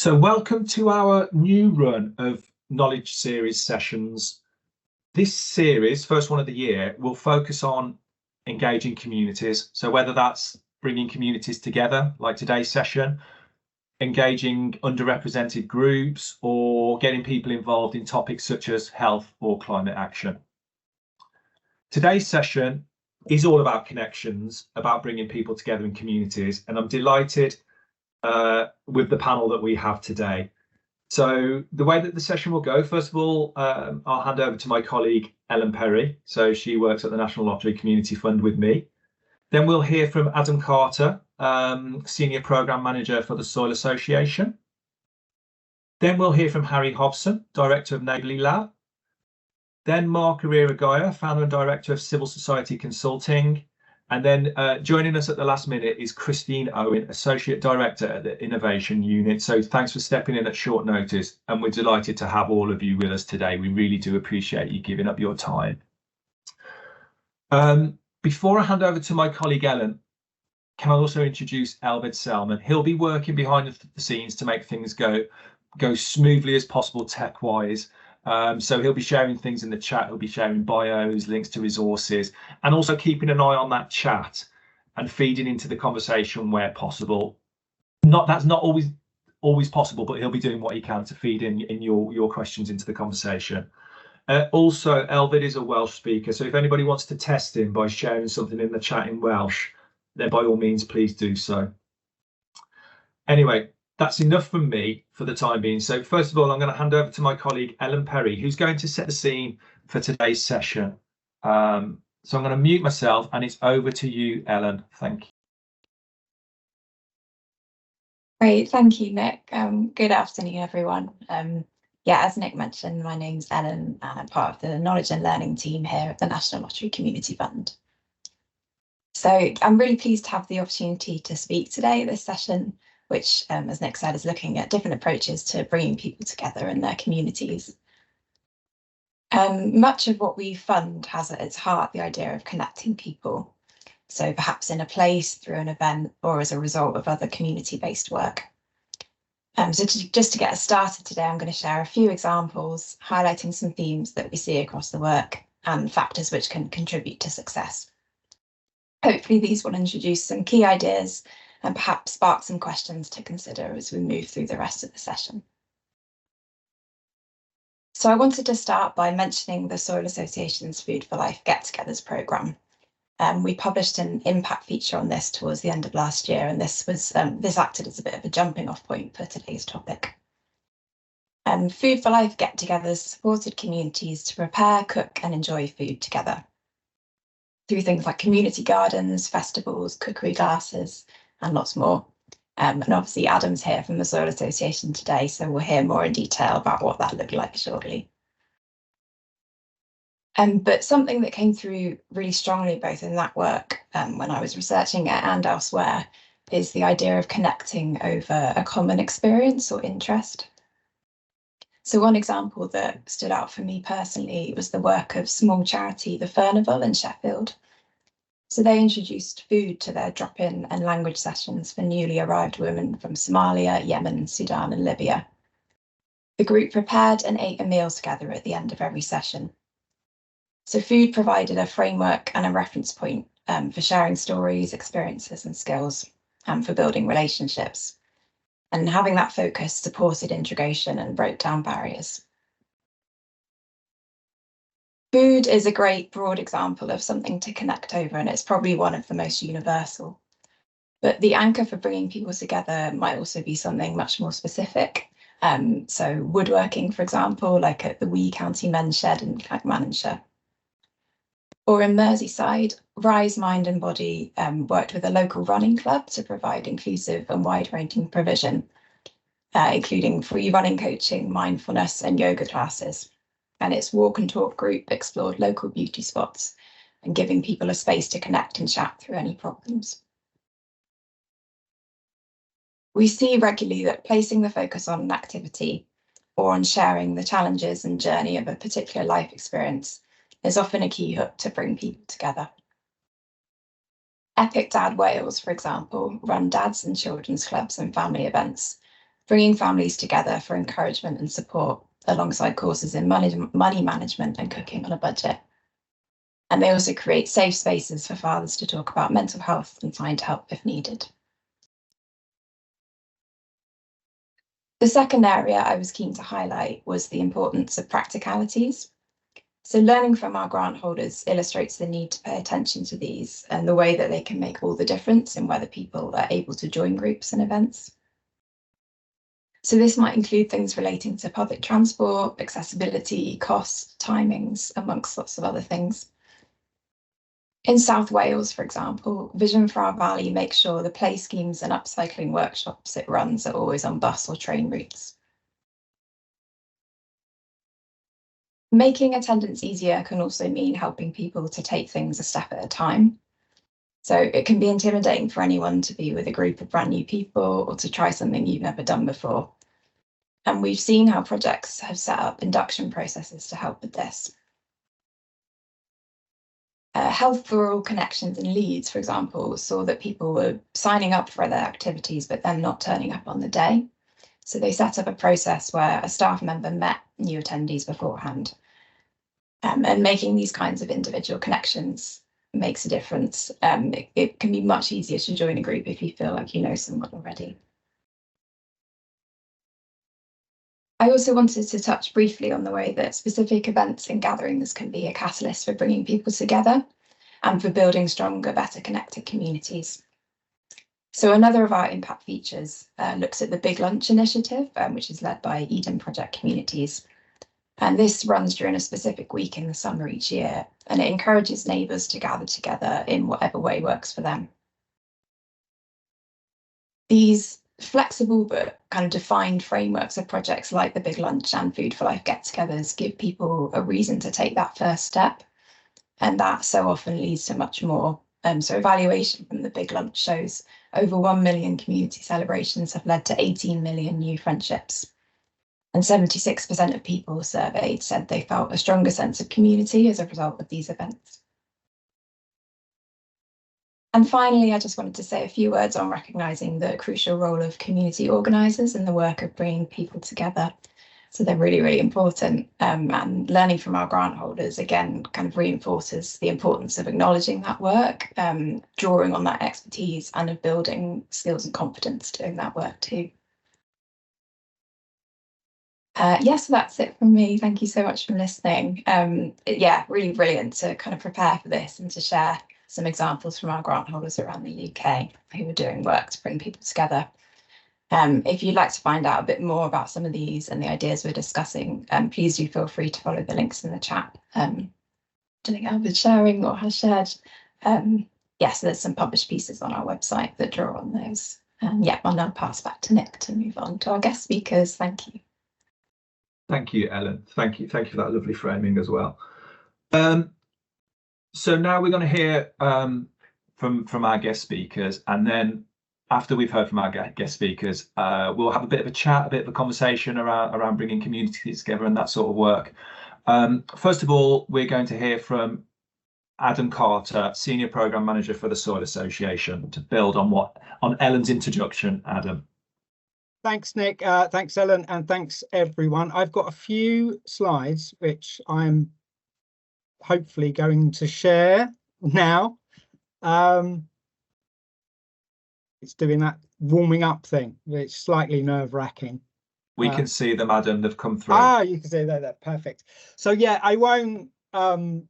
So welcome to our new run of knowledge series sessions. This series, first one of the year, will focus on engaging communities. So whether that's bringing communities together, like today's session, engaging underrepresented groups, or getting people involved in topics such as health or climate action. Today's session is all about connections, about bringing people together in communities, and I'm delighted with the panel that we have today. So the way that the session will go, first of all, I'll hand over to my colleague Ellen Perry. So she works at the National Lottery Community Fund with me. Then we'll hear from Adam Carter, Senior Programme Manager for the Soil Association. Then we'll hear from Harry Hobson, Director of Neighbourly Lab. Then Mark Ereira-Guyer, Founder and Director of Civil Society Consulting. And then joining us at the last minute is Christine Owen, Associate Director at the Innovation Unit. So thanks for stepping in at short notice, and we're delighted to have all of you with us today. We really do appreciate you giving up your time. Before I hand over to my colleague Ellen, can I also introduce Elvid Selman? He'll be working behind the scenes to make things go smoothly as possible tech-wise. So he'll be sharing things in the chat, he'll be sharing bios, links to resources, and also keeping an eye on that chat and feeding into the conversation where possible. That's not always possible, but he'll be doing what he can to feed in your questions into the conversation. Also, Elvid is a Welsh speaker, so if anybody wants to test him by sharing something in the chat in Welsh, then by all means, please do so. Anyway, that's enough from me for the time being. So first of all, I'm going to hand over to my colleague, Ellen Perry, who's going to set the scene for today's session. So I'm going to mute myself and it's over to you, Ellen. Thank you. Great, thank you, Nick. Good afternoon, everyone. Yeah, as Nick mentioned, my name's Ellen and I'm part of the Knowledge and Learning team here at the National Lottery Community Fund. So I'm really pleased to have the opportunity to speak today at this session, which, as Nick said, is looking at different approaches to bringing people together in their communities. Much of what we fund has at its heart the idea of connecting people, so perhaps in a place, through an event, or as a result of other community-based work. Just to get us started today, I'm going to share a few examples, highlighting some themes that we see across the work and factors which can contribute to success. Hopefully these will introduce some key ideas and perhaps spark some questions to consider as we move through the rest of the session. So I wanted to start by mentioning the Soil Association's Food for Life Get-togethers programme. We published an impact feature on this towards the end of last year, and this acted as a bit of a jumping off point for today's topic. Food for Life Get-togethers supported communities to prepare, cook and enjoy food together through things like community gardens, festivals, cookery classes, and lots more. And obviously Adam's here from the Soil Association today, so we'll hear more in detail about what that looked like shortly. But something that came through really strongly both in that work when I was researching it and elsewhere is the idea of connecting over a common experience or interest. So one example that stood out for me personally was the work of small charity The Furnival in Sheffield. So they introduced food to their drop-in and language sessions for newly arrived women from Somalia, Yemen, Sudan and Libya. The group prepared and ate a meal together at the end of every session. So food provided a framework and a reference point for sharing stories, experiences and skills and for building relationships. And having that focus supported integration and broke down barriers. Food is a great broad example of something to connect over, and it's probably one of the most universal. But the anchor for bringing people together might also be something much more specific. So woodworking, for example, like at the Wee County Men's Shed in Clackmannanshire. Or in Merseyside, Rise Mind and Body worked with a local running club to provide inclusive and wide-ranging provision, including free running coaching, mindfulness and yoga classes. And its walk and talk group explored local beauty spots and giving people a space to connect and chat through any problems. We see regularly that placing the focus on an activity or on sharing the challenges and journey of a particular life experience is often a key hook to bring people together. Epic Dad Wales, for example, run dads and children's clubs and family events bringing families together for encouragement and support alongside courses in money management and cooking on a budget. And they also create safe spaces for fathers to talk about mental health and find help if needed. The second area I was keen to highlight was the importance of practicalities. So learning from our grant holders illustrates the need to pay attention to these and the way that they can make all the difference in whether people are able to join groups and events. So this might include things relating to public transport, accessibility, cost, timings, amongst lots of other things. In South Wales, for example, Vision for Our Valley makes sure the play schemes and upcycling workshops it runs are always on bus or train routes. Making attendance easier can also mean helping people to take things a step at a time. So it can be intimidating for anyone to be with a group of brand new people or to try something you've never done before. And we've seen how projects have set up induction processes to help with this. Health for All Connections in Leeds, for example, saw that people were signing up for their activities, but then not turning up on the day. So they set up a process where a staff member met new attendees beforehand. And making these kinds of individual connections makes a difference. It can be much easier to join a group if you feel like you know someone already. I also wanted to touch briefly on the way that specific events and gatherings can be a catalyst for bringing people together and for building stronger, better connected communities. So another of our impact features looks at the Big Lunch initiative, which is led by Eden Project Communities. And this runs during a specific week in the summer each year, and it encourages neighbours to gather together in whatever way works for them. These flexible but kind of defined frameworks of projects like the Big Lunch and Food for Life get-togethers give people a reason to take that first step, and that so often leads to much more. So evaluation from the Big Lunch shows over 1 million community celebrations have led to 18 million new friendships. And 76% of people surveyed said they felt a stronger sense of community as a result of these events. And finally, I just wanted to say a few words on recognising the crucial role of community organisers in the work of bringing people together. So they're really, really important. And learning from our grant holders, again, kind of reinforces the importance of acknowledging that work, drawing on that expertise and of building skills and confidence doing that work too. Yes, so that's it from me. Thank you so much for listening. Yeah, really brilliant to kind of prepare for this and to share some examples from our grant holders around the UK who are doing work to bring people together. If you'd like to find out a bit more about some of these and the ideas we're discussing, please do feel free to follow the links in the chat. I think Albert's sharing or has shared. Yes, there's some published pieces on our website that draw on those. Yeah, I'll now pass back to Nick to move on to our guest speakers. Thank you. Thank you, Ellen. Thank you for that lovely framing as well. So now we're going to hear from our guest speakers, and then after we've heard from our guest speakers, we'll have a bit of a chat, a bit of a conversation around bringing communities together and that sort of work. First of all, we're going to hear from Adam Carter, Senior Programme Manager for the Soil Association, to build on Ellen's introduction. Adam. Thanks, Nick. Thanks, Ellen, and thanks, everyone. I've got a few slides which I'm hopefully going to share now. It's doing that warming up thing. It's slightly nerve-wracking. We can see them, Adam. They've come through. You can see that. Perfect. So yeah, I won't go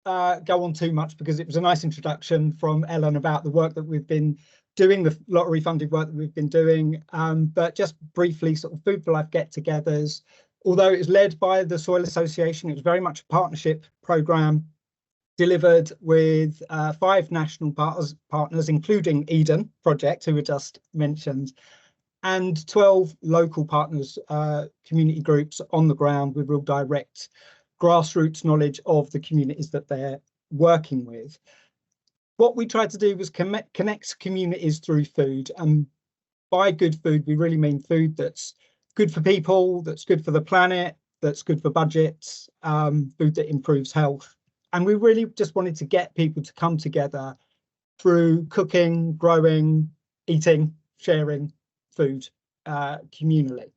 on too much because it was a nice introduction from Ellen about the work that we've been doing, the lottery funded work that we've been doing, but just briefly, sort of Food for Life get-togethers. Although it was led by the Soil Association, it was very much a partnership programme delivered with 5 national partners, including Eden Project, who were just mentioned, and 12 local partners, community groups on the ground with real direct grassroots knowledge of the communities that they're working with. What we tried to do was connect communities through food, and by good food we really mean food that's good for people, that's good for the planet, that's good for budgets, food that improves health. And we really just wanted to get people to come together through cooking, growing, eating, sharing food. communally.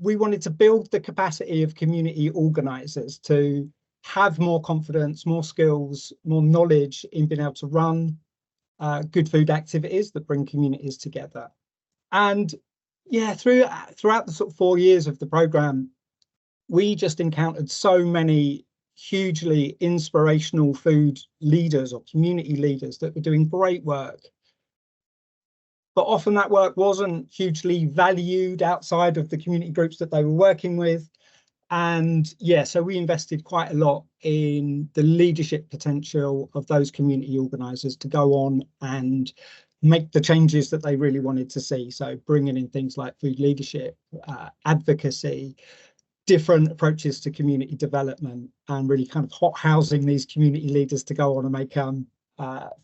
We wanted to build the capacity of community organisers to have more confidence, more skills, more knowledge in being able to run good food activities that bring communities together. And yeah, throughout the sort of 4 years of the programme, we just encountered so many hugely inspirational food leaders or community leaders that were doing great work. But often that work wasn't hugely valued outside of the community groups that they were working with. And yeah, so we invested quite a lot in the leadership potential of those community organisers to go on and make the changes that they really wanted to see. So bringing in things like food leadership, advocacy, different approaches to community development, and really kind of hot housing these community leaders to go on and make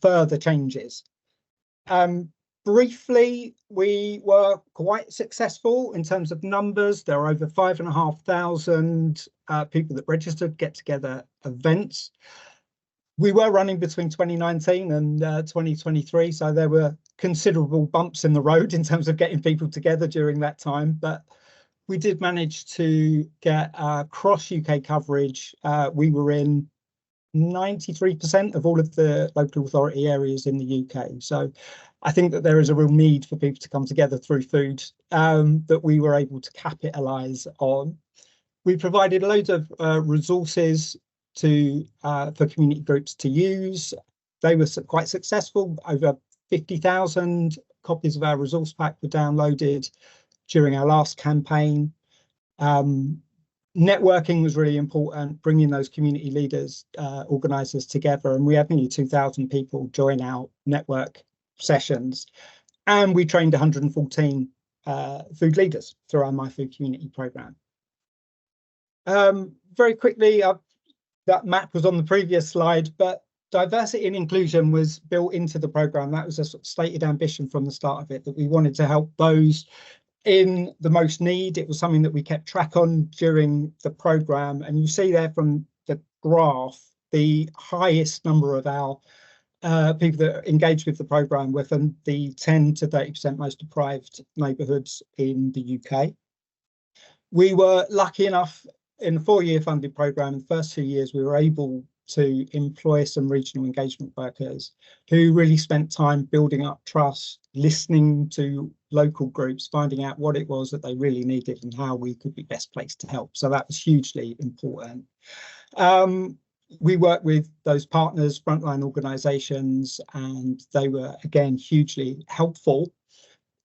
further changes. Briefly, we were quite successful in terms of numbers. There are over 5,500 people that registered get-together events. We were running between 2019 and 2023, so there were considerable bumps in the road in terms of getting people together during that time. But we did manage to get cross-UK coverage. We were in 93% of all of the local authority areas in the UK. So I think that there is a real need for people to come together through food that we were able to capitalise on. We provided loads of resources for community groups to use. They were quite successful. Over 50,000 copies of our resource pack were downloaded during our last campaign. Networking was really important, bringing those community leaders, organisers together, and we had nearly 2,000 people join our network sessions, and we trained 114 food leaders through our My Food Community programme. Very quickly, that map was on the previous slide, but diversity and inclusion was built into the programme. That was a sort of stated ambition from the start of it, that we wanted to help those in the most need. It was something that we kept track on during the programme, and you see there from the graph the highest number of our people that engaged with the programme were from the 10 to 30% most deprived neighbourhoods in the UK. We were lucky enough in the 4-year funded programme, in the first 2 years, we were able to employ some regional engagement workers who really spent time building up trust, listening to local groups, finding out what it was that they really needed and how we could be best placed to help. So that was hugely important. We worked with those partners, frontline organisations, and they were, again, hugely helpful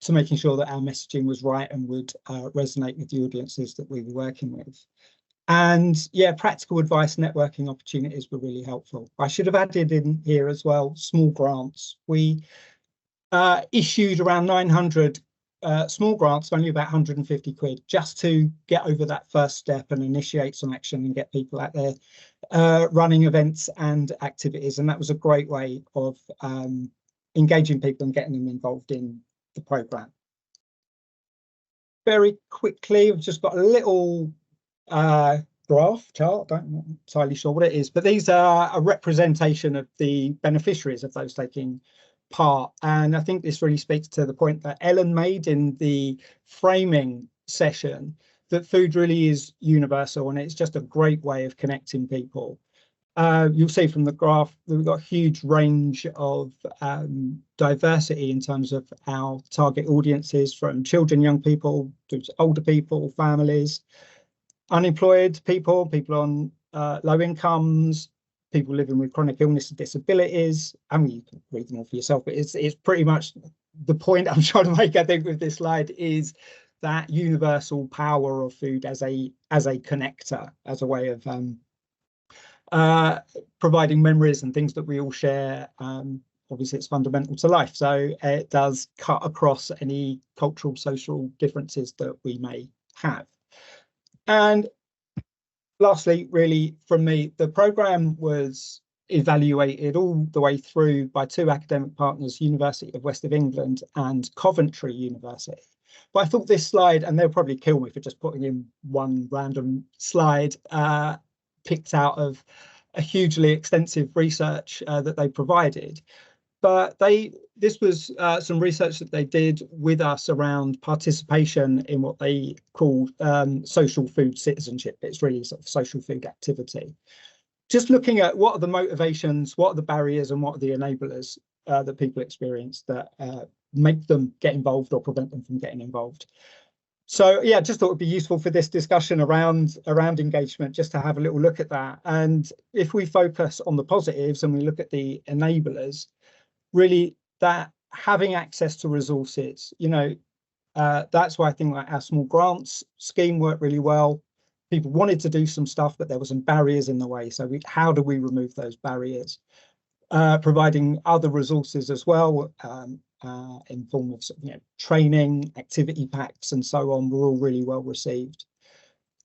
to making sure that our messaging was right and would resonate with the audiences that we were working with. And yeah, practical advice, networking opportunities were really helpful. I should have added in here as well, small grants. We issued around 900 small grants, only about 150 quid, just to get over that first step and initiate some action and get people out there running events and activities. And that was a great way of engaging people and getting them involved in the programme. Very quickly, I've just got a little graph chart, I'm not entirely sure what it is, but these are a representation of the beneficiaries of those taking part. And I think this really speaks to the point that Ellen made in the framing session, that food really is universal and it's just a great way of connecting people. You'll see from the graph that we've got a huge range of diversity in terms of our target audiences, from children, young people, to older people, families, unemployed people, people on low incomes, people living with chronic illness and disabilities. I mean, you can read them all for yourself, but it's pretty much the point I'm trying to make, I think, with this slide, is that universal power of food as a connector, as a way of providing memories and things that we all share. Obviously, it's fundamental to life, so it does cut across any cultural, social differences that we may have. And lastly, really, from me, the programme was evaluated all the way through by 2 academic partners, University of West of England and Coventry University. But I thought this slide, and they'll probably kill me for just putting in one random slide, picked out of a hugely extensive research that they provided. but this was some research that they did with us around participation in what they called social food citizenship. It's really sort of social food activity. Just looking at what are the motivations, what are the barriers, and what are the enablers that people experience that make them get involved or prevent them from getting involved. So yeah, just thought it'd be useful for this discussion around engagement, just to have a little look at that. And if we focus on the positives and we look at the enablers, really that having access to resources, that's why I think like our small grants scheme worked really well. People wanted to do some stuff, but there were some barriers in the way. So how do we remove those barriers? Providing other resources as well, in form of training, activity packs, and so on, were all really well received.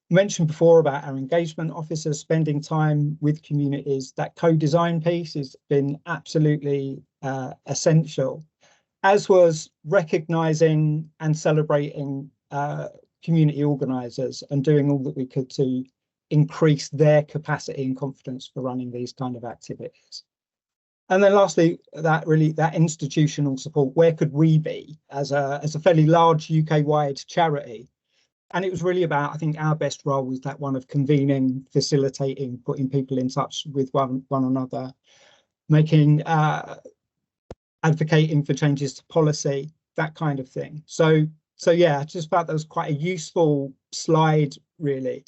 Mentioned before about our engagement officers spending time with communities. That co-design piece has been absolutely essential, as was recognising and celebrating community organisers and doing all that we could to increase their capacity and confidence for running these kind of activities. And then lastly, that institutional support. Where could we be as a fairly large UK-wide charity? And it was really about, I think our best role was that one of convening, facilitating, putting people in touch with one another, making, advocating for changes to policy, that kind of thing. So yeah, I just felt that was quite a useful slide, really,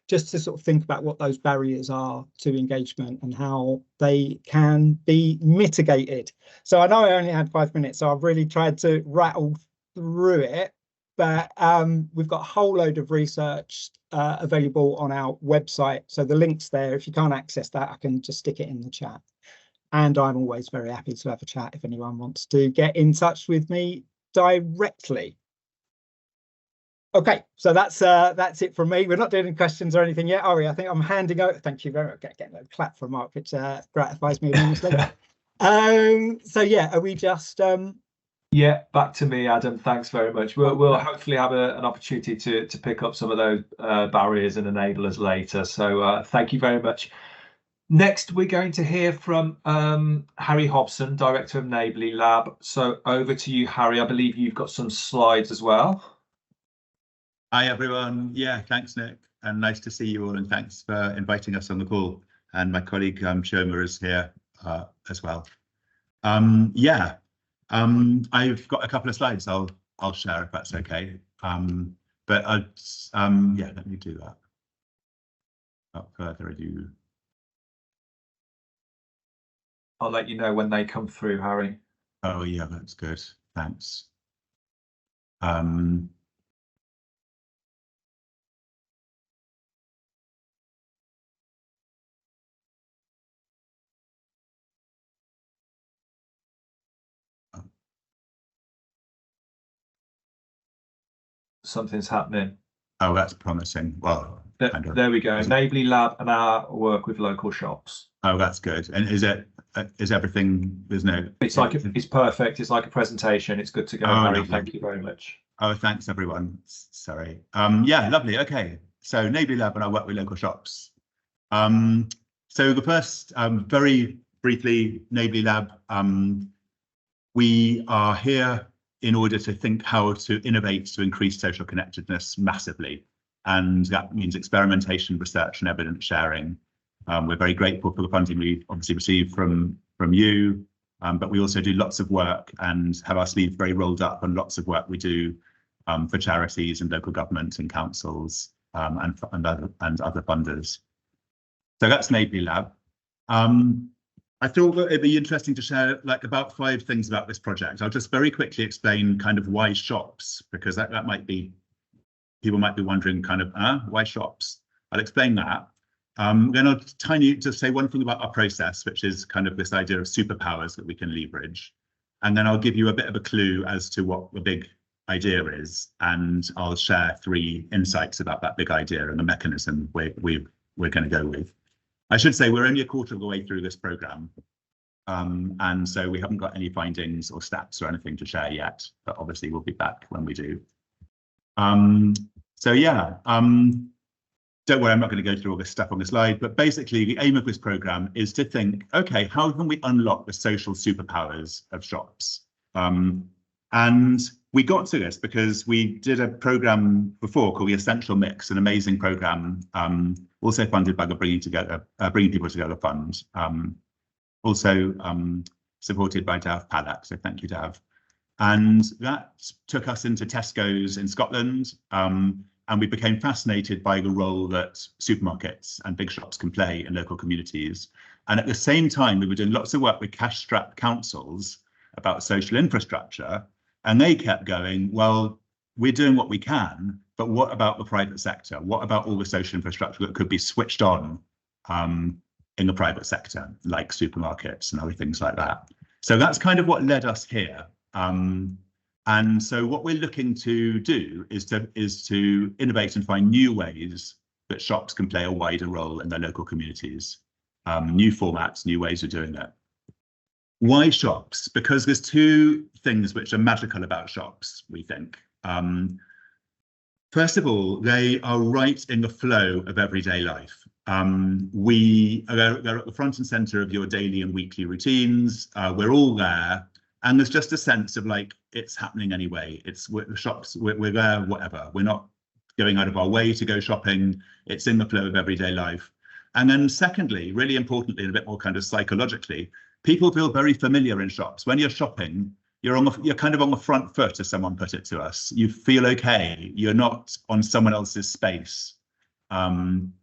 just to sort of think about what those barriers are to engagement and how they can be mitigated. So I know I only had 5 minutes, so I've really tried to rattle through it, but we've got a whole load of research available on our website. So the link's there. If you can't access that, I can just stick it in the chat. And I'm always very happy to have a chat if anyone wants to get in touch with me directly. Okay, so that's it from me. We're not doing any questions or anything yet, are we? I think I'm handing over. Thank you very much. Getting a clap from Mark, which gratifies me enormously. So yeah, are we just? Yeah, back to me, Adam. Thanks very much. We'll hopefully have an opportunity to pick up some of those barriers and enablers later. So thank you very much. Next, we're going to hear from Harry Hobson, Director of Neighbourly Lab. So over to you, Harry. I believe you've got some slides as well. Hi, everyone. Yeah, thanks, Nick. And nice to see you all. And thanks for inviting us on the call. And my colleague, Shoma, is here as well. I've got a couple of slides I'll share if that's okay. But let me do that. Without further ado. I'll let you know when they come through, Harry. Oh, yeah, that's good. Thanks. Something's happening. Oh, that's promising. Well, there we go. Neighbourly Lab and our work with local shops. Oh, that's good. And is everything? There's no. It's perfect. It's like a presentation. It's good to go, Harry. Thank you very much. Oh, thanks, everyone. Sorry. Yeah, lovely. Okay. So Neighbourly Lab and I work with local shops. So the first, very briefly, Neighbourly Lab. We are here in order to think how to innovate to increase social connectedness massively. And that means experimentation, research, and evidence sharing. We're very grateful for the funding we obviously received from you, but we also do lots of work and have our sleeves very rolled up on lots of work we do for charities and local government and councils and other funders. So that's Neighbourly Lab. I thought that it'd be interesting to share about 5 things about this project. I'll just very quickly explain kind of why shops, because that might be, people might be wondering kind of, why shops? I'll explain that. Then I'll just say one thing about our process, which is kind of this idea of superpowers that we can leverage. And then I'll give you a bit of a clue as to what the big idea is. And I'll share 3 insights about that big idea and the mechanism we're going to go with. I should say we're only a quarter of the way through this programme, and so we haven't got any findings or stats or anything to share yet, but obviously we'll be back when we do. So yeah, don't worry, I'm not going to go through all this stuff on the slide, but basically the aim of this programme is to think, okay, how can we unlock the social superpowers of shops? And we got to this because we did a programme before called the Essential Mix, an amazing programme, also funded by the Bringing People Together Fund, also supported by Dav Palak, so thank you, Dav. And that took us into Tesco's in Scotland, and we became fascinated by the role that supermarkets and big shops can play in local communities. And at the same time, we were doing lots of work with cash-strapped councils about social infrastructure, and they kept going, well, we're doing what we can, but what about the private sector? What about all the social infrastructure that could be switched on in the private sector, like supermarkets and other things like that? So that's kind of what led us here. And so what we're looking to do is to innovate and find new ways that shops can play a wider role in their local communities, new formats, new ways of doing it. Why shops? Because there's two things which are magical about shops, we think. First of all, they are right in the flow of everyday life. They're at the front and centre of your daily and weekly routines. We're all there. And there's just a sense of like, it's happening anyway. The shops, we're there, whatever. We're not going out of our way to go shopping. It's in the flow of everyday life. And then secondly, really importantly, and a bit more kind of psychologically, people feel very familiar in shops. When you're shopping, you're kind of on the front foot, as someone put it to us. You feel okay. You're not on someone else's space. And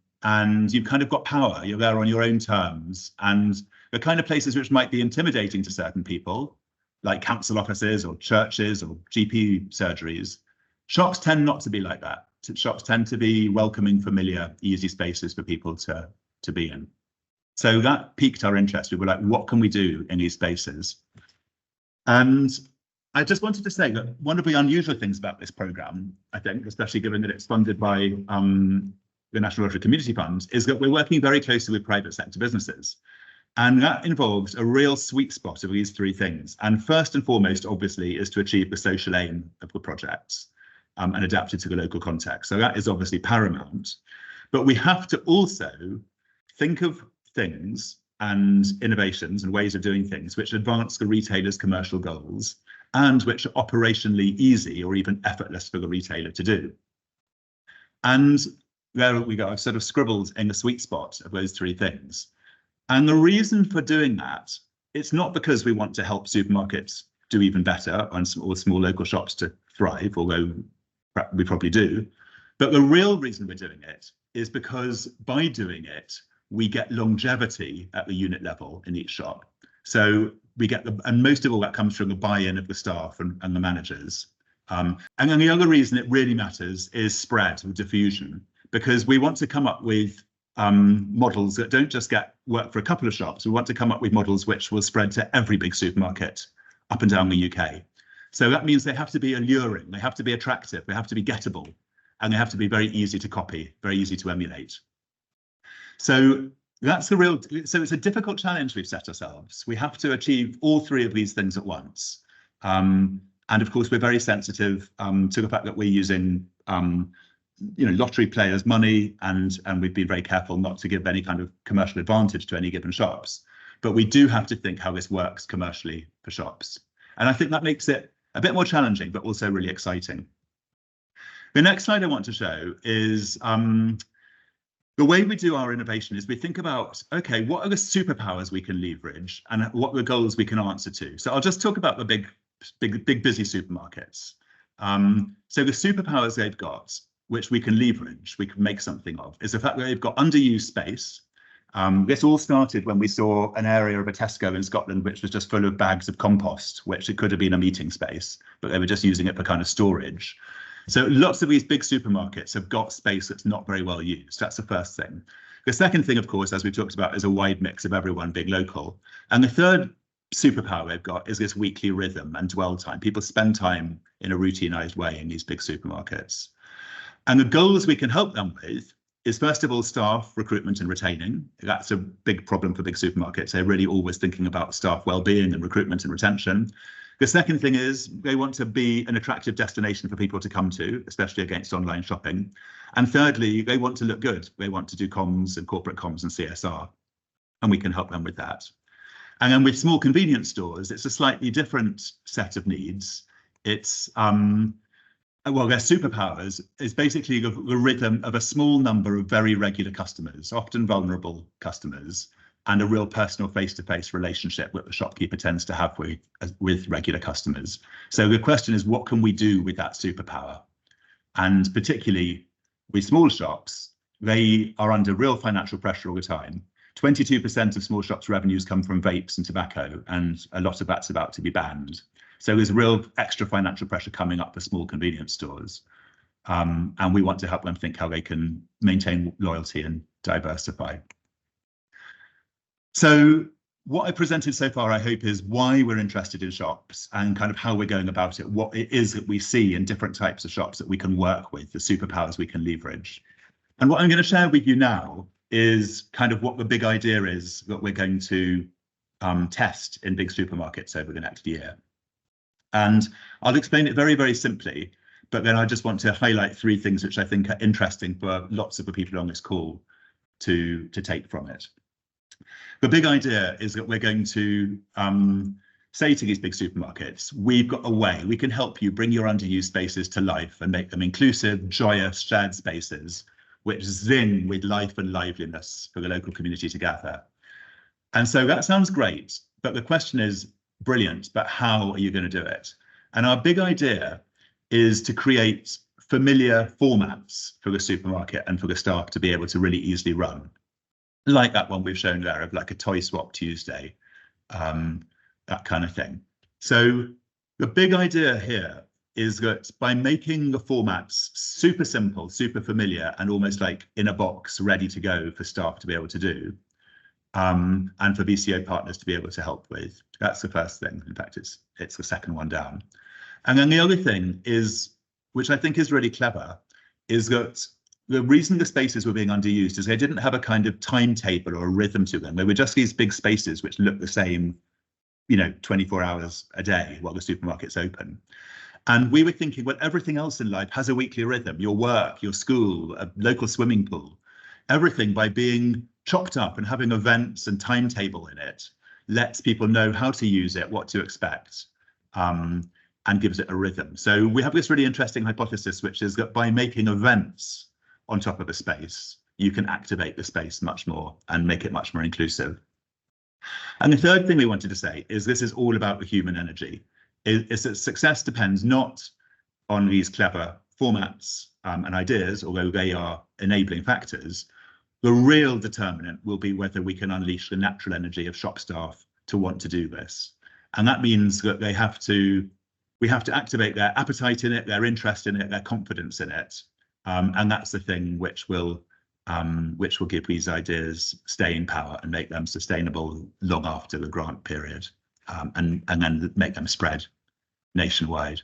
you've kind of got power. You're there on your own terms. And the kind of places which might be intimidating to certain people, like council offices or churches or GP surgeries, shops tend not to be like that. Shops tend to be welcoming, familiar, easy spaces for people to be in. So that piqued our interest. We were like, what can we do in these spaces? And I just wanted to say that one of the unusual things about this programme, I think, especially given that it's funded by the National Lottery Community Fund, is that we're working very closely with private sector businesses. And that involves a real sweet spot of these three things. And first and foremost, obviously, is to achieve the social aim of the projects and adapt it to the local context. So that is obviously paramount. But we have to also think of things and innovations and ways of doing things which advance the retailer's commercial goals and which are operationally easy or even effortless for the retailer to do. And there we go. I've sort of scribbled in the sweet spot of those three things. And the reason for doing that, it's not because we want to help supermarkets do even better or small local shops to thrive, although we probably do. But the real reason we're doing it is because by doing it, we get longevity at the unit level in each shop. So we get and most of all that comes from the buy-in of the staff and the managers. And then the other reason it really matters is spread or diffusion, because we want to come up with models that don't just work for a couple of shops. We want to come up with models which will spread to every big supermarket up and down the UK. So that means they have to be alluring, they have to be attractive, they have to be gettable, and they have to be very easy to copy, very easy to emulate. So that's so it's a difficult challenge we've set ourselves. We have to achieve all three of these things at once. And of course, we're very sensitive to the fact that we're using lottery players' money, and we've been very careful not to give any kind of commercial advantage to any given shops. But we do have to think how this works commercially for shops. And I think that makes it a bit more challenging, but also really exciting. The next slide I want to show is the way we do our innovation is we think about, okay, what are the superpowers we can leverage and what are the goals we can answer to? So I'll just talk about the big busy supermarkets. So the superpowers they've got, which we can leverage, we can make something of, is the fact that they've got underused space. This all started when we saw an area of a Tesco in Scotland which was just full of bags of compost, which it could have been a meeting space, but they were just using it for kind of storage. So lots of these big supermarkets have got space that's not very well used. That's the first thing. The second thing, of course, as we've talked about, is a wide mix of everyone being local. And the third superpower they've got is this weekly rhythm and dwell time. People spend time in a routinized way in these big supermarkets. And the goals we can help them with is, first of all, staff recruitment and retaining. That's a big problem for big supermarkets. They're really always thinking about staff well-being and recruitment and retention. The second thing is they want to be an attractive destination for people to come to, especially against online shopping. And thirdly, they want to look good. They want to do comms and corporate comms and CSR, and we can help them with that. And then with small convenience stores, it's a slightly different set of needs. It's, well, their superpowers is basically the rhythm of a small number of very regular customers, often vulnerable customers, and a real personal face-to-face relationship that the shopkeeper tends to have with regular customers. So the question is, what can we do with that superpower? And particularly with small shops, they are under real financial pressure all the time. 22% of small shops' revenues come from vapes and tobacco, and a lot of that's about to be banned. So there's real extra financial pressure coming up for small convenience stores. And we want to help them think how they can maintain loyalty and diversify. So what I presented so far, I hope, is why we're interested in shops and kind of how we're going about it, what it is that we see in different types of shops that we can work with, the superpowers we can leverage. And what I'm going to share with you now is kind of what the big idea is that we're going to test in big supermarkets over the next year. And I'll explain it very, very simply, but then I just want to highlight 3 things which I think are interesting for lots of the people on this call to take from it. The big idea is that we're going to say to these big supermarkets, we've got a way, we can help you bring your underused spaces to life and make them inclusive, joyous, shared spaces, which zing with life and liveliness for the local community to gather. And so that sounds great, but the question is, brilliant, but how are you going to do it? And our big idea is to create familiar formats for the supermarket and for the staff to be able to really easily run. Like that one we've shown there of like a toy swap Tuesday, that kind of thing. So the big idea here is that by making the formats super simple, super familiar, and almost like in a box ready to go for staff to be able to do, and for BCO partners to be able to help with, that's the first thing. In fact, it's the second one down. And then the other thing is, which I think is really clever, is that the reason the spaces were being underused is they didn't have a kind of timetable or a rhythm to them. They were just these big spaces which look the same, 24 hours a day while the supermarket's open. And we were thinking, well, everything else in life has a weekly rhythm, your work, your school, a local swimming pool, everything by being chopped up and having events and timetable in it lets people know how to use it, what to expect, and gives it a rhythm. So we have this really interesting hypothesis, which is that by making events on top of a space, you can activate the space much more and make it much more inclusive. And the third thing we wanted to say is this is all about the human energy. Is that success depends not on these clever formats and ideas, although they are enabling factors. The real determinant will be whether we can unleash the natural energy of shop staff to want to do this. And that means that we have to activate their appetite in it, their interest in it, their confidence in it. And that's the thing which will give these ideas staying power and make them sustainable long after the grant period, and then make them spread nationwide.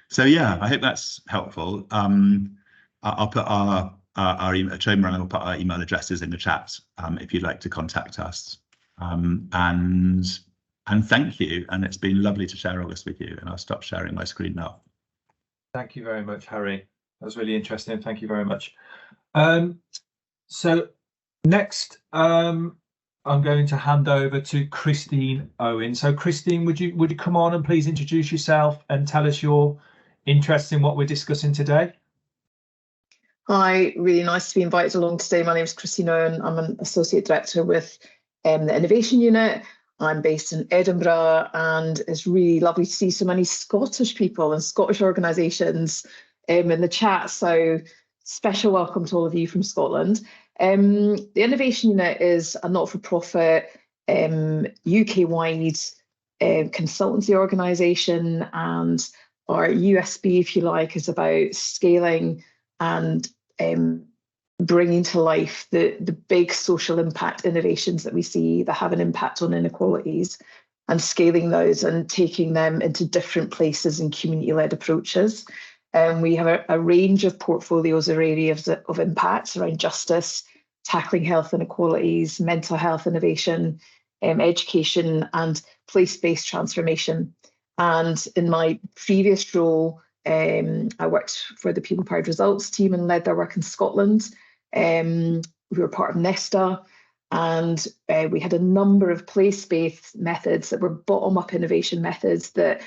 So yeah, I hope that's helpful. I'll put our Chomarang will put our email addresses in the chat if you'd like to contact us. And thank you. And it's been lovely to share all this with you. And I'll stop sharing my screen now. Thank you very much, Harry. That was really interesting. Thank you very much. So next, I'm going to hand over to Christine Owen. So Christine, would you come on and please introduce yourself and tell us your interest in what we're discussing today? Hi, really nice to be invited along today. My name is Christine Owen. I'm an Associate Director with the Innovation Unit. I'm based in Edinburgh, and it's really lovely to see so many Scottish people and Scottish organisations in the chat. So special welcome to all of you from Scotland. The Innovation Unit is a not-for-profit UK-wide consultancy organisation, and our USB, if you like, is about scaling and bringing to life the big social impact innovations that we see that have an impact on inequalities, and scaling those and taking them into different places and community-led approaches. We have a range of portfolios or areas of impacts around justice, tackling health inequalities, mental health innovation, education and place-based transformation. And in my previous role, I worked for the People Powered Results team and led their work in Scotland. We were part of Nesta, and we had a number of place-based methods that were bottom-up innovation methods that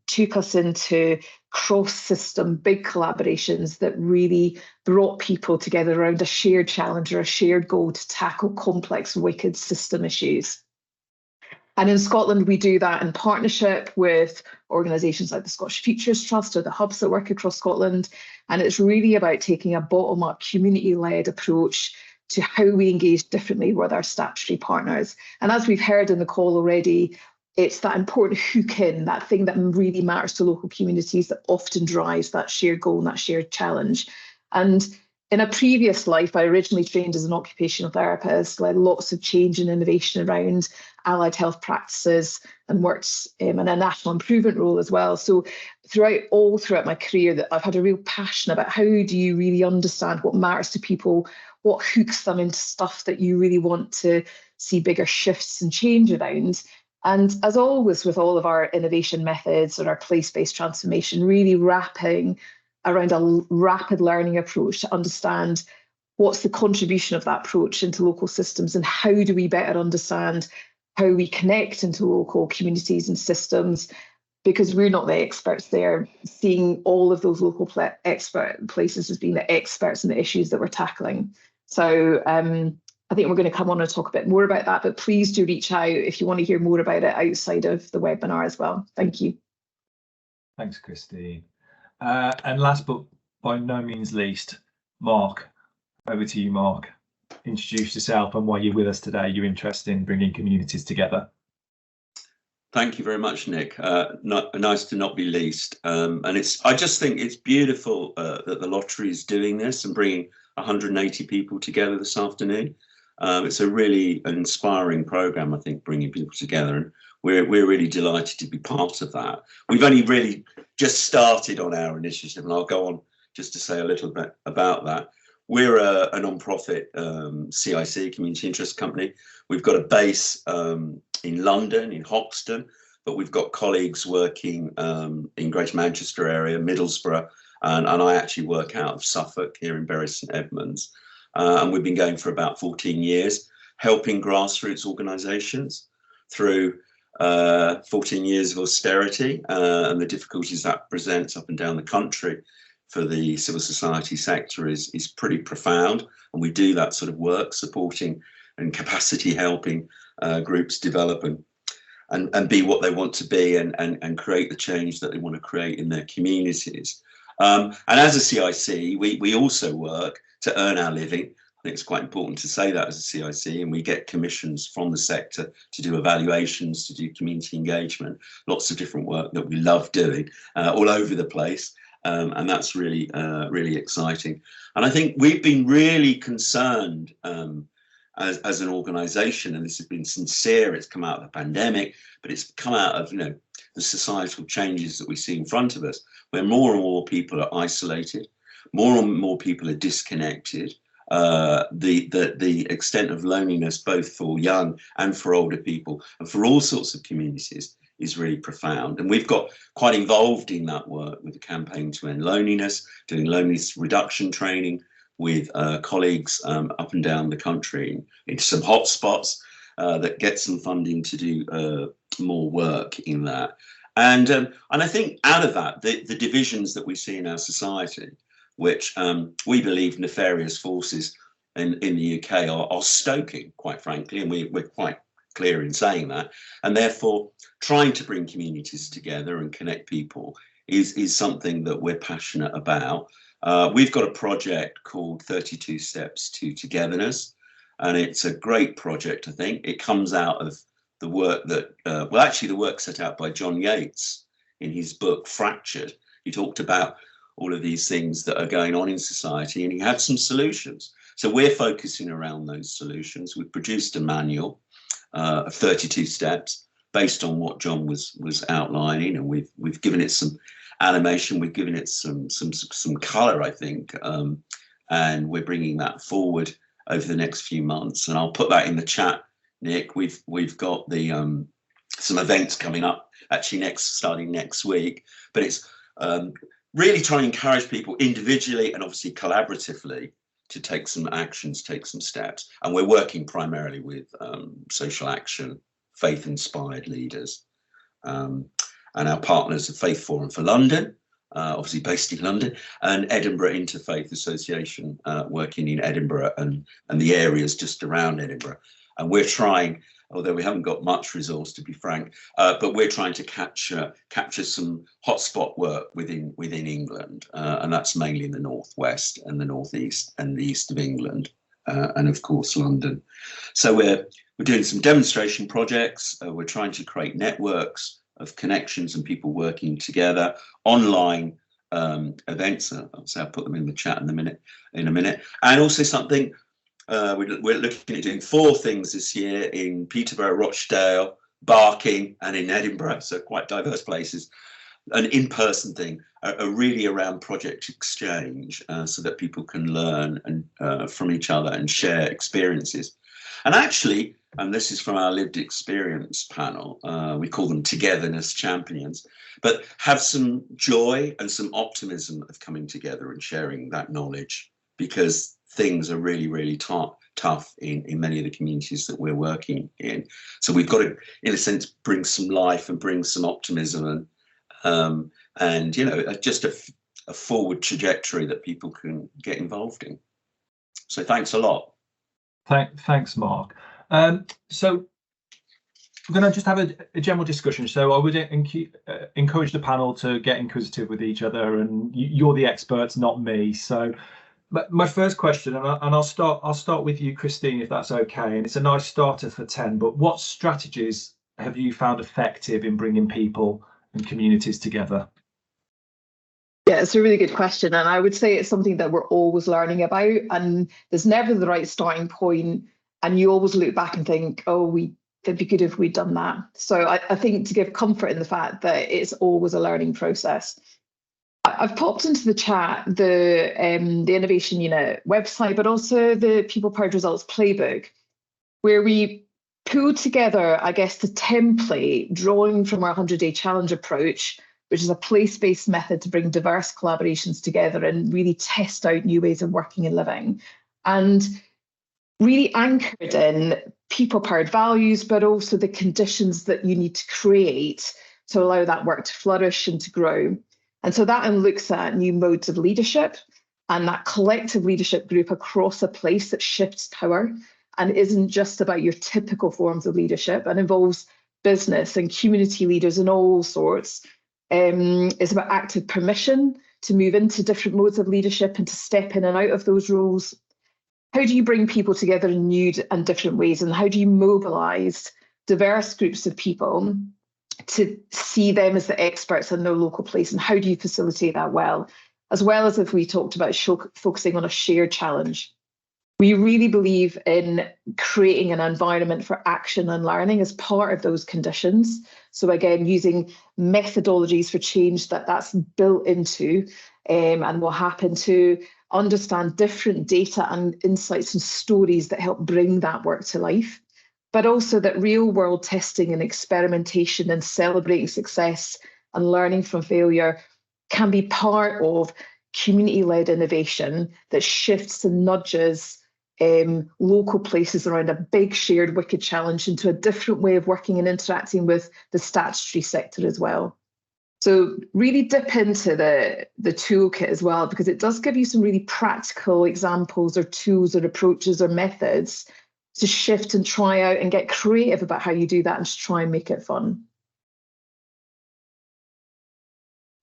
took us into cross-system big collaborations that really brought people together around a shared challenge or a shared goal to tackle complex, wicked system issues. And in Scotland, we do that in partnership with organisations like the Scottish Futures Trust or the hubs that work across Scotland. And it's really about taking a bottom-up, community-led approach to how we engage differently with our statutory partners. And as we've heard in the call already, it's that important hook in, that thing that really matters to local communities that often drives that shared goal and that shared challenge. And in a previous life, I originally trained as an occupational therapist, led lots of change and innovation around allied health practices, and worked in a national improvement role as well. So throughout my career, that I've had a real passion about how do you really understand what matters to people, what hooks them into stuff that you really want to see bigger shifts and change around. And as always with all of our innovation methods and our place-based transformation, really wrapping around a rapid learning approach to understand what's the contribution of that approach into local systems and how do we better understand how we connect into local communities and systems, because we're not the experts there, seeing all of those local expert places as being the experts in the issues that we're tackling. So I think we're going to come on and talk a bit more about that, but please do reach out if you want to hear more about it outside of the webinar as well. Thank you. Thanks, Christine. And last but by no means least, Mark, over to you, Mark. Introduce yourself and why you're with us today, your interest in bringing communities together. Thank you very much, Nick. Nice to not be least. And I just think it's beautiful that the Loteri is doing this and bringing 180 people together this afternoon. It's a really inspiring programme, I think, bringing people together, and we're really delighted to be part of that. We've only really just started on our initiative, and I'll go on just to say a little bit about that. We're a non-profit CIC, community interest company. We've got a base in London, in Hobson, but we've got colleagues working in Greater Manchester area, Middlesbrough, and I actually work out of Suffolk here in Bury St Edmunds. And we've been going for about 14 years, helping grassroots organisations through 14 years of austerity and the difficulties that presents up and down the country for the civil society sector is pretty profound. And we do that sort of work, supporting and capacity helping groups develop and be what they want to be and create the change that they want to create in their communities. And as a CIC, we also work to earn our living. I think it's quite important to say that as a CIC, and we get commissions from the sector to do evaluations, to do community engagement, lots of different work that we love doing all over the place. And that's really, really exciting. And I think we've been really concerned as an organisation, and this has been sincere, it's come out of the pandemic, but it's come out of, the societal changes that we see in front of us, where more and more people are isolated, more and more people are disconnected. The extent of loneliness, both for young and for older people, and for all sorts of communities, is really profound. And we've got quite involved in that work with the campaign to end loneliness, doing loneliness reduction training with colleagues up and down the country into some hotspots that get some funding to do more work in that. And I think out of that, the divisions that we see in our society, which we believe nefarious forces in the UK are stoking, quite frankly, and we're quite clear in saying that. And therefore, trying to bring communities together and connect people is something that we're passionate about. We've got a project called 32 Steps to Togetherness, and it's a great project, I think. It comes out of the work that, the work set out by John Yates in his book, Fractured. He talked about all of these things that are going on in society, and he had some solutions. So we're focusing around those solutions. We've produced a manual of 32 steps based on what John was outlining, and we've given it some animation, we've given it some colour, I think, and we're bringing that forward over the next few months. And I'll put that in the chat Nick, we've got the some events coming up actually starting next week, but it's really trying to encourage people individually and obviously collaboratively to take some actions, take some steps. And we're working primarily with social action, faith-inspired leaders. And our partners are Faith Forum for London, obviously based in London, and Edinburgh Interfaith Association, working in Edinburgh and the areas just around Edinburgh. And we're trying, although we haven't got much resource, to be frank, but we're trying to capture some hotspot work within England, and that's mainly in the northwest and the northeast and the east of England, and of course London. So we're doing some demonstration projects. We're trying to create networks of connections and people working together, online events. I'll put them in the chat in a minute, and also something. We're looking at doing 4 things this year in Peterborough, Rochdale, Barking, and in Edinburgh, so quite diverse places. An in-person thing, really around project exchange, so that people can learn and from each other and share experiences. And actually, and this is from our lived experience panel, we call them togetherness champions, but have some joy and some optimism of coming together and sharing that knowledge, because things are really, really tough in many of the communities that we're working in. So we've got to, in a sense, bring some life and bring some optimism and you know, just a forward trajectory that people can get involved in. So thanks a lot. Thanks, Mark. So we're going to just have a general discussion. So I would encourage the panel to get inquisitive with each other, and you're the experts, not me. So my first question, and I'll start with you, Christine, if that's okay. And it's a nice starter for 10. But what strategies have you found effective in bringing people and communities together? Yeah, it's a really good question, and I would say it's something that we're always learning about. And there's never the right starting point, and you always look back and think, oh, it'd be good if we'd done that. So I think to give comfort in the fact that it's always a learning process. I've popped into the chat the Innovation Unit website, but also the People Powered Results Playbook, where we pulled together, I guess, the template drawing from our 100-day challenge approach, which is a place-based method to bring diverse collaborations together and really test out new ways of working and living, and really anchored in people-powered values, but also the conditions that you need to create to allow that work to flourish and to grow. And so that looks at new modes of leadership and that collective leadership group across a place that shifts power and isn't just about your typical forms of leadership and involves business and community leaders and all sorts. It's about active permission to move into different modes of leadership and to step in and out of those roles. How do you bring people together in new and different ways? And how do you mobilize diverse groups of people to see them as the experts in their local place, and how do you facilitate that well as if we talked about focusing on a shared challenge. We really believe in creating an environment for action and learning as part of those conditions. So again, using methodologies for change that's built into and will happen to understand different data and insights and stories that help bring that work to life. But also that real world testing and experimentation and celebrating success and learning from failure can be part of community-led innovation that shifts and nudges local places around a big shared wicked challenge into a different way of working and interacting with the statutory sector as well. So really dip into the toolkit as well, because it does give you some really practical examples or tools or approaches or methods to shift and try out and get creative about how you do that and to try and make it fun.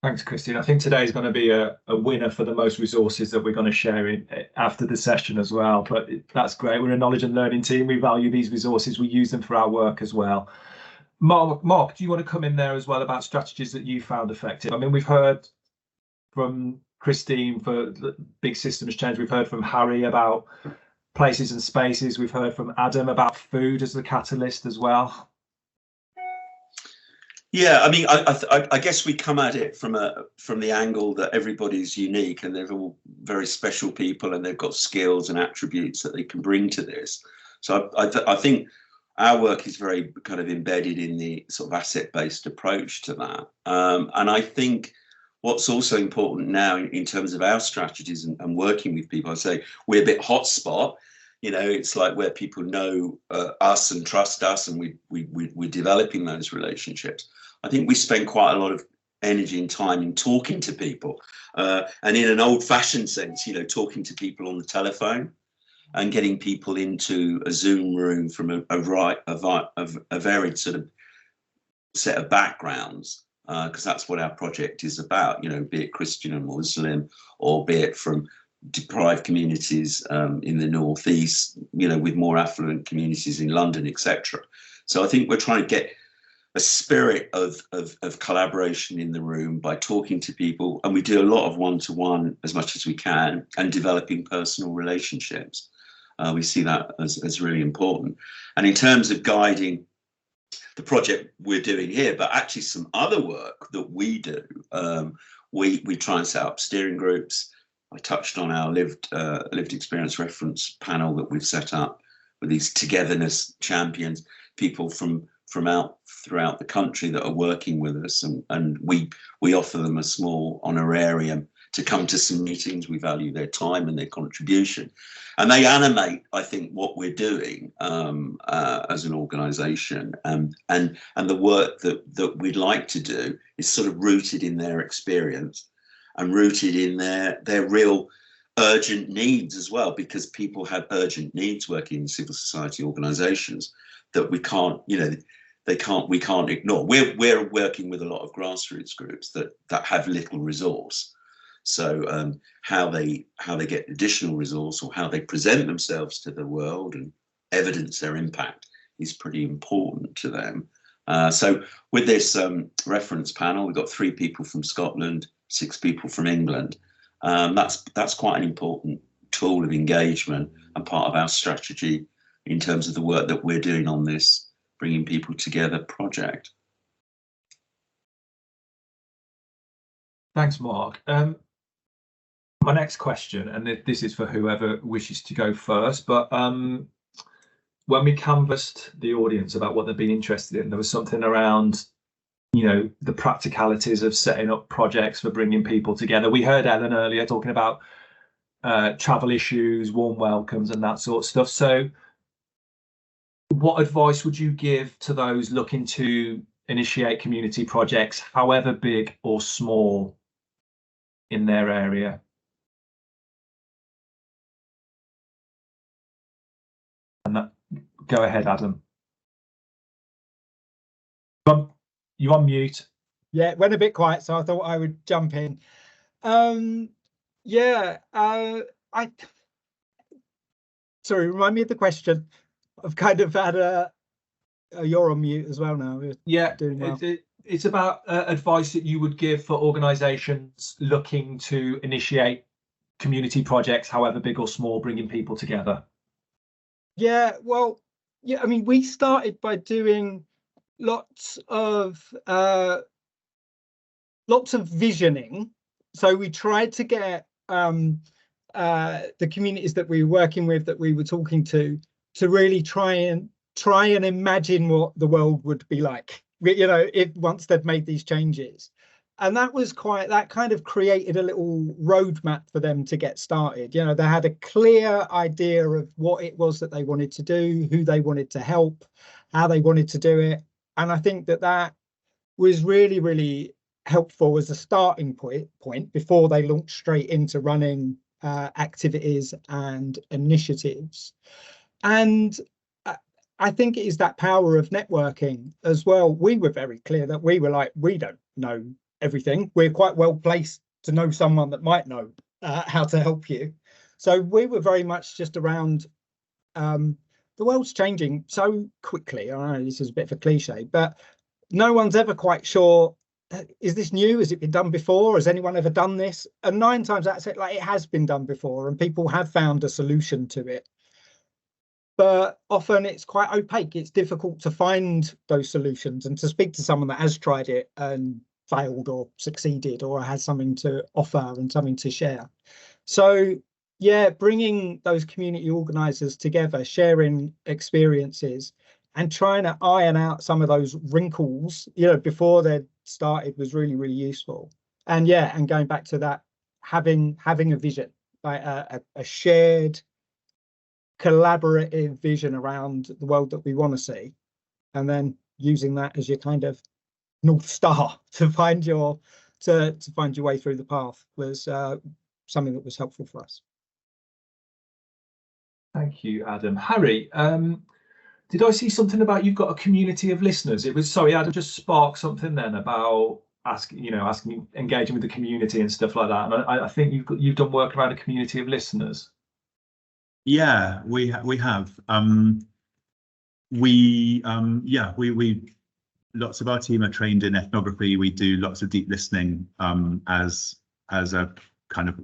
Thanks, Christine. I think today is going to be a winner for the most resources that we're going to share after the session as well. But that's great. We're a knowledge and learning team. We value these resources. We use them for our work as well. Mark, do you want to come in there as well about strategies that you found effective? I mean, we've heard from Christine for big systems change. We've heard from Harry about places and spaces. We've heard from Adam about food as the catalyst as well. Yeah, I mean, I guess we come at it from the angle that everybody's unique and they're all very special people and they've got skills and attributes that they can bring to this. So I think our work is very kind of embedded in the sort of asset-based approach to that. And I think what's also important now in terms of our strategies and working with people, I say we're a bit hotspot. You know, it's like where people know us and trust us, and we're developing those relationships. I think we spend quite a lot of energy and time in talking to people, and in an old-fashioned sense, you know, talking to people on the telephone and getting people into a Zoom room from a varied sort of set of backgrounds, because that's what our project is about, you know, be it Christian and Muslim, or be it from deprived communities in the northeast, you know, with more affluent communities in London, etc. So I think we're trying to get a spirit of collaboration in the room by talking to people, and we do a lot of one-to-one as much as we can, and developing personal relationships. We see that as really important. And in terms of guiding the project we're doing here, but actually some other work that we do, we try and set up steering groups. I touched on our lived experience reference panel that we've set up with these togetherness champions, people from throughout the country that are working with us, and we offer them a small honorarium to come to some meetings. We value their time and their contribution, and they animate, I think, what we're doing as an organisation, and the work that we'd like to do is sort of rooted in their experience and rooted in their real urgent needs as well, because people have urgent needs working in civil society organisations that we can't, you know, we can't ignore. We're working with a lot of grassroots groups that have little resource. So how they get additional resource, or how they present themselves to the world and evidence their impact, is pretty important to them. So with this reference panel, we've got 3 people from Scotland, 6 people from England. That's quite an important tool of engagement and part of our strategy in terms of the work that we're doing on this bringing people together project. Thanks, Mark. My next question, and this is for whoever wishes to go first, but when we canvassed the audience about what they'd been interested in, there was something around, you know, the practicalities of setting up projects for bringing people together. We heard Ellen earlier talking about travel issues, warm welcomes, and that sort of stuff. So what advice would you give to those looking to initiate community projects, however big or small, in their area? And go ahead, Adam. You're on mute. Yeah, it went a bit quiet, so I thought I would jump in. Sorry, remind me of the question. I've kind of had you're on mute as well now. Yeah, doing well. It's about advice that you would give for organisations looking to initiate community projects, however big or small, bringing people together. Yeah, well, yeah, I mean, we started by doing lots of visioning. So we tried to get the communities that we were working with, that we were talking to really try and imagine what the world would be like, you know, if once they'd made these changes. And that kind of created a little roadmap for them to get started. You know, they had a clear idea of what it was that they wanted to do, who they wanted to help, how they wanted to do it. And I think that was really, really helpful as a starting point before they launched straight into running activities and initiatives. And I think it is that power of networking as well. We were very clear that we were like, we don't know everything. We're quite well placed to know someone that might know how to help you. So we were very much just around the world's changing so quickly. I know this is a bit of a cliche, but no one's ever quite sure, is this new? Has it been done before? Has anyone ever done this? And 9 times out of 10, like, it has been done before, and people have found a solution to it. But often it's quite opaque. It's difficult to find those solutions and to speak to someone that has tried it and failed or succeeded or has something to offer and something to share. So yeah, bringing those community organisers together, sharing experiences and trying to iron out some of those wrinkles, before they started was really, really useful. And yeah, and going back to that, having a vision, like a shared collaborative vision around the world that we want to see, and then using that as your kind of North Star to find your way through the path was something that was helpful for us. Thank you, Adam. Harry, did I see something about you've got a community of listeners? It was, sorry, Adam just sparked something then about asking, engaging with the community and stuff like that. And I think you've done work around a community of listeners. Yeah, we have. Lots of our team are trained in ethnography. We do lots of deep listening as a kind of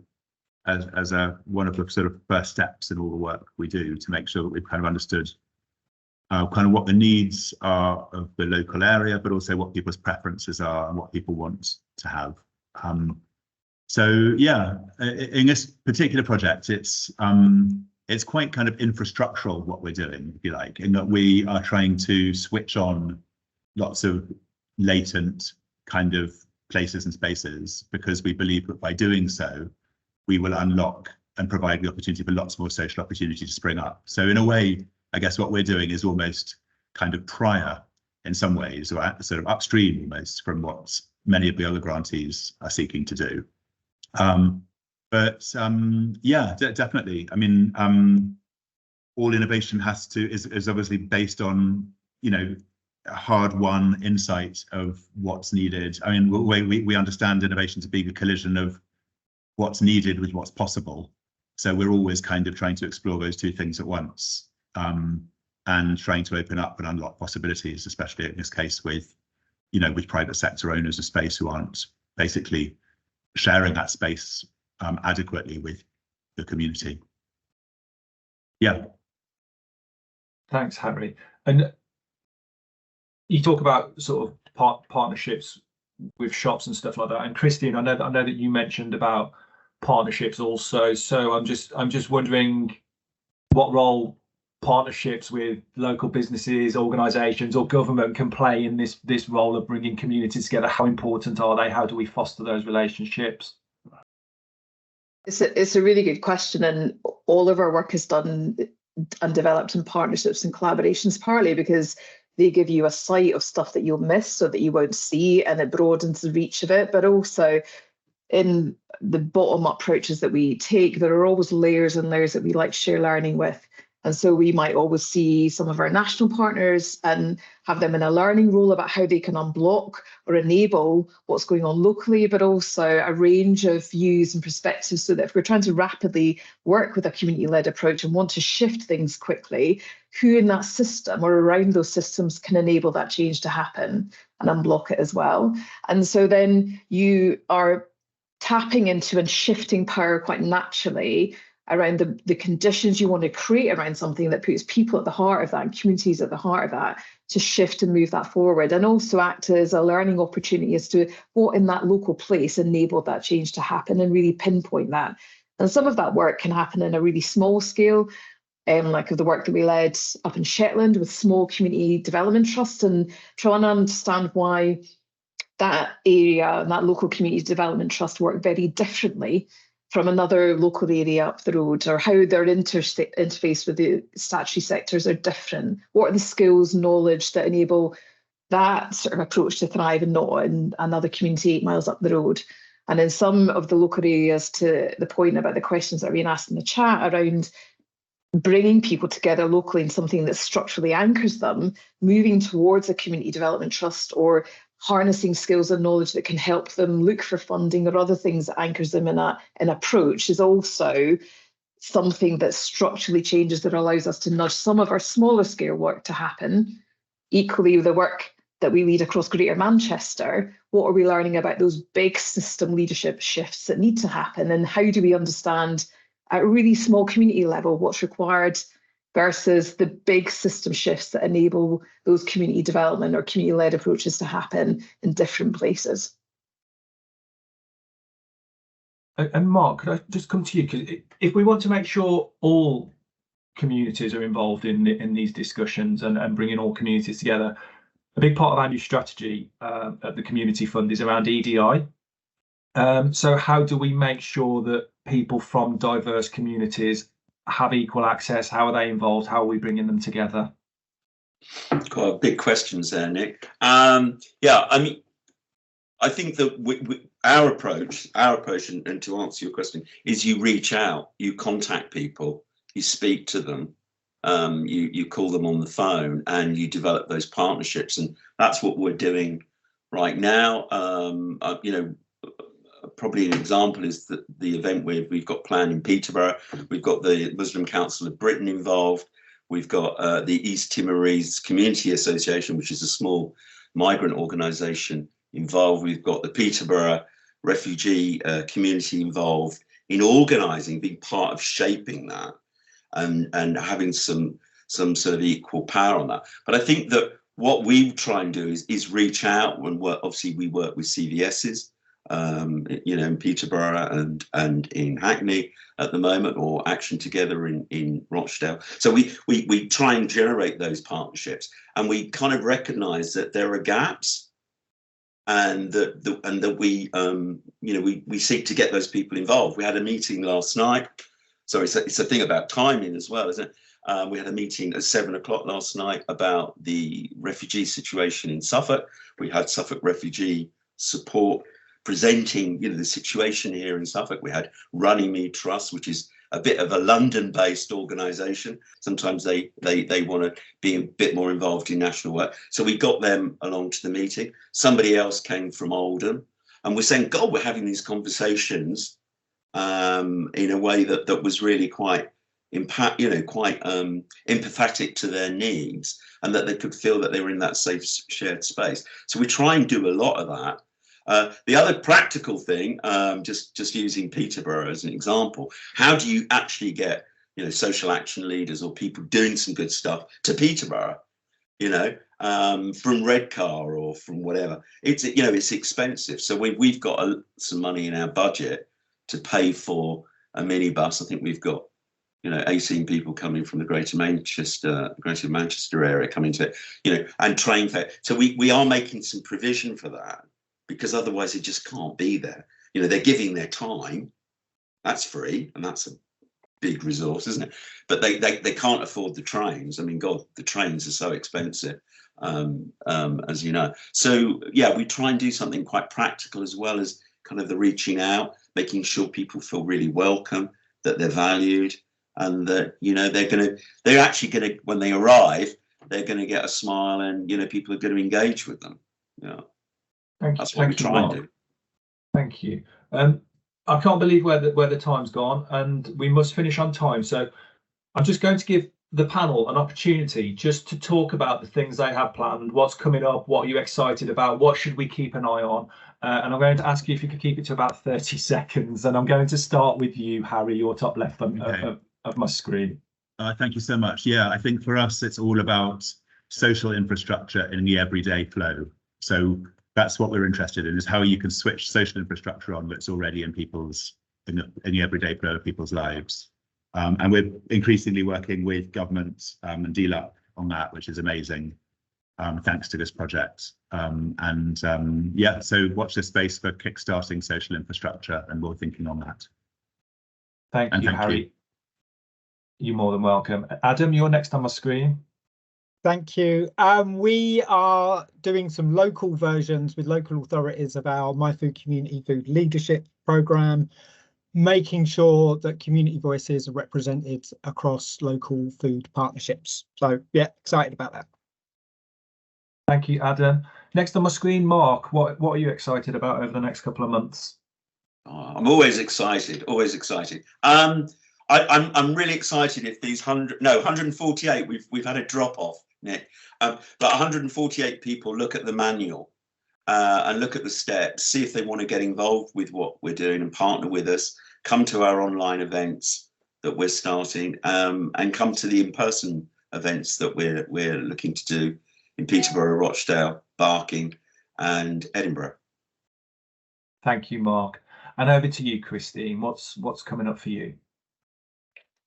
as one of the sort of first steps in all the work we do to make sure that we've kind of understood kind of what the needs are of the local area, but also what people's preferences are and what people want to have. So yeah, in this particular project, it's quite kind of infrastructural what we're doing, if you like, in that we are trying to switch on lots of latent kind of places and spaces, because we believe that by doing so, we will unlock and provide the opportunity for lots more social opportunity to spring up. So in a way, I guess what we're doing is almost kind of prior in some ways, or sort of upstream almost from what many of the other grantees are seeking to do. Yeah, definitely. I mean, all innovation is obviously based on, a hard-won insight of what's needed. I mean, we understand innovation to be the collision of what's needed with what's possible. So we're always kind of trying to explore those two things at once, and trying to open up and unlock possibilities, especially in this case with, with private sector owners of space who aren't basically sharing that space adequately with the community. Yeah. Thanks, Harry. And you talk about sort of partnerships with shops and stuff like that. And Christine, I know that you mentioned about partnerships also. So I'm just wondering what role partnerships with local businesses, organisations, or government can play in this role of bringing communities together. How important are they? How do we foster those relationships? It's a really good question, and all of our work is done and developed in partnerships and collaborations, partly because they give you a sight of stuff that you'll miss so that you won't see, and it broadens the reach of it. But also in the bottom-up approaches that we take, there are always layers and layers that we like to share learning with. And so we might always see some of our national partners and have them in a learning role about how they can unblock or enable what's going on locally, but also a range of views and perspectives, so that if we're trying to rapidly work with a community-led approach and want to shift things quickly, who in that system or around those systems can enable that change to happen and unblock it as well. And so then you are tapping into and shifting power quite naturally around the conditions you want to create around something that puts people at the heart of that and communities at the heart of that, to shift and move that forward, and also act as a learning opportunity as to what in that local place enabled that change to happen, and really pinpoint that. And some of that work can happen in a really small scale, like of the work that we led up in Shetland with small community development trusts, and trying to understand why that area and that local community development trust work very differently from another local area up the road, or how their interface with the statutory sectors are different. What are the skills, knowledge that enable that sort of approach to thrive and not in another community 8 miles up the road? And in some of the local areas, to the point about the questions that are being asked in the chat around bringing people together locally in something that structurally anchors them, moving towards a community development trust, or harnessing skills and knowledge that can help them look for funding or other things that anchors them in an approach, is also something that structurally changes, that allows us to nudge some of our smaller scale work to happen. Equally, the work that we lead across Greater Manchester, what are we learning about those big system leadership shifts that need to happen, and how do we understand at a really small community level what's required versus the big system shifts that enable those community development or community-led approaches to happen in different places. And Mark, could I just come to you? Because if we want to make sure all communities are involved in these discussions and bringing all communities together. A big part of our new strategy at the Community Fund is around EDI. So how do we make sure that people from diverse communities have equal access? How are they involved? How are we bringing them together? Quite big questions there, Nick. Yeah, I mean, I think that our approach, and to answer your question, is you reach out, you contact people, you speak to them, you call them on the phone, and you develop those partnerships, and that's what we're doing right now. You know, probably an example is the event we've got planned in Peterborough. We've got the Muslim Council of Britain involved. We've got the East Timorese Community Association, which is a small migrant organisation, involved. We've got the Peterborough refugee community involved in organising, being part of shaping that, and having some sort of equal power on that. But I think that what we try and do is reach out and work. Obviously, we work with CVSs, you know, in Peterborough and in Hackney at the moment, or Action Together in Rochdale. So we try and generate those partnerships, and we kind of recognise that there are gaps, and that we you know, we seek to get those people involved. We had a meeting last night. Sorry, it's a thing about timing as well, isn't it? We had a meeting at 7 o'clock last night about the refugee situation in Suffolk. We had Suffolk Refugee Support presenting, you know, the situation here in Suffolk. We had Runnymede Trust, which is a bit of a London-based organisation. Sometimes they want to be a bit more involved in national work. So we got them along to the meeting. Somebody else came from Oldham, and we're saying, God, we're having these conversations in a way that was really quite empathetic to their needs, and that they could feel that they were in that safe shared space. So we try and do a lot of that. The other practical thing, just using Peterborough as an example, how do you actually get, you know, social action leaders or people doing some good stuff to Peterborough, you know, from Redcar or from whatever? It's, you know, it's expensive. So we've got some money in our budget to pay for a minibus. I think we've got, you know, 18 people coming from the Greater Manchester area coming to it, you know, and train fare. So we are making some provision for that, because otherwise it just can't be there. You know, they're giving their time, that's free, and that's a big resource, isn't it? But they can't afford the trains. I mean, God, the trains are so expensive, as you know. So yeah, we try and do something quite practical, as well as kind of the reaching out, making sure people feel really welcome, that they're valued, and that, you know, they're actually gonna, when they arrive, they're gonna get a smile, and, you know, people are going to engage with them. Yeah. That's what we try and do. Thank you. I can't believe where the time's gone, and we must finish on time. So I'm just going to give the panel an opportunity just to talk about the things they have planned, what's coming up, what are you excited about, what should we keep an eye on? And I'm going to ask you if you could keep it to about 30 seconds. And I'm going to start with you, Harry, your top left of my screen. Thank you so much. Yeah, I think for us, it's all about social infrastructure in the everyday flow. So that's what we're interested in, is how you can switch social infrastructure on that's already in the everyday flow of people's lives. And we're increasingly working with government and DLUP on that, which is amazing, thanks to this project. Yeah, so watch this space for kickstarting social infrastructure and more thinking on that. Thank you, Harry. You're more than welcome. Adam, you're next on my screen. Thank you. We are doing some local versions with local authorities of our My Food Community Food Leadership programme, making sure that community voices are represented across local food partnerships. So yeah, excited about that. Thank you, Adam. Next on my screen, Mark, what are you excited about over the next couple of months? I'm always excited, always excited. I'm really excited if these 148, we've had a drop off, Nick, but 148 people look at the manual and look at the steps, see if they want to get involved with what we're doing and partner with us, come to our online events that we're starting, and come to the in-person events that we're looking to do in Peterborough, Rochdale, Barking and Edinburgh. Thank you, Mark. And over to you, Christine. What's coming up for you?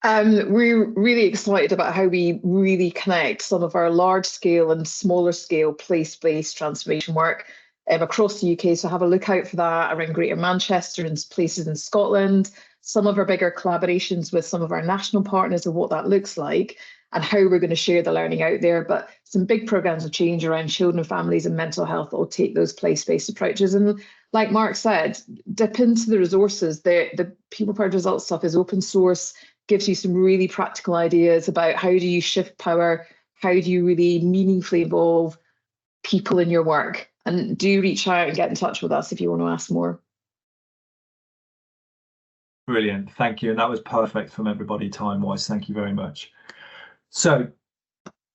We're really excited about how we really connect some of our large scale and smaller scale place-based transformation work across the UK. So have a look out for that around Greater Manchester and places in Scotland. Some of our bigger collaborations with some of our national partners of what that looks like and how we're going to share the learning out there. But some big programs of change around children, families and mental health that will take those place-based approaches. And like Mark said, dip into the resources. The People Powered Results stuff is open source, gives you some really practical ideas about how do you shift power, how do you really meaningfully involve people in your work. And do reach out and get in touch with us if you want to ask more. Brilliant, thank you. And that was perfect from everybody time-wise. Thank you very much. So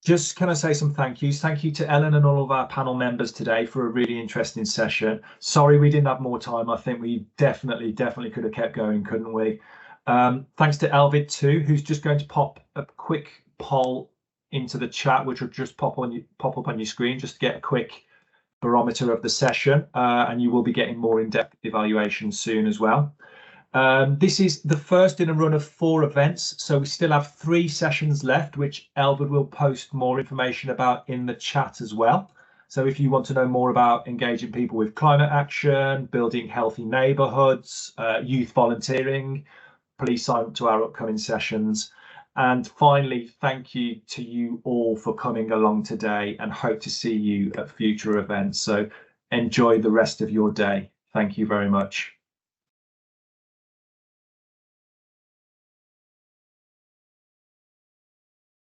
just can I say some thank yous. Thank you to Ellen and all of our panel members today for a really interesting session. Sorry we didn't have more time. I think we definitely could have kept going, couldn't we? Thanks to Elvid too, who's just going to pop a quick poll into the chat, which will just pop up on your screen just to get a quick barometer of the session, and you will be getting more in-depth evaluation soon as well. This is the first in a run of 4 events, so we still have 3 sessions left, which Elwood will post more information about in the chat as well. So if you want to know more about engaging people with climate action, building healthy neighbourhoods, youth volunteering, please sign up to our upcoming sessions. And finally, thank you to you all for coming along today, and hope to see you at future events. So enjoy the rest of your day. Thank you very much.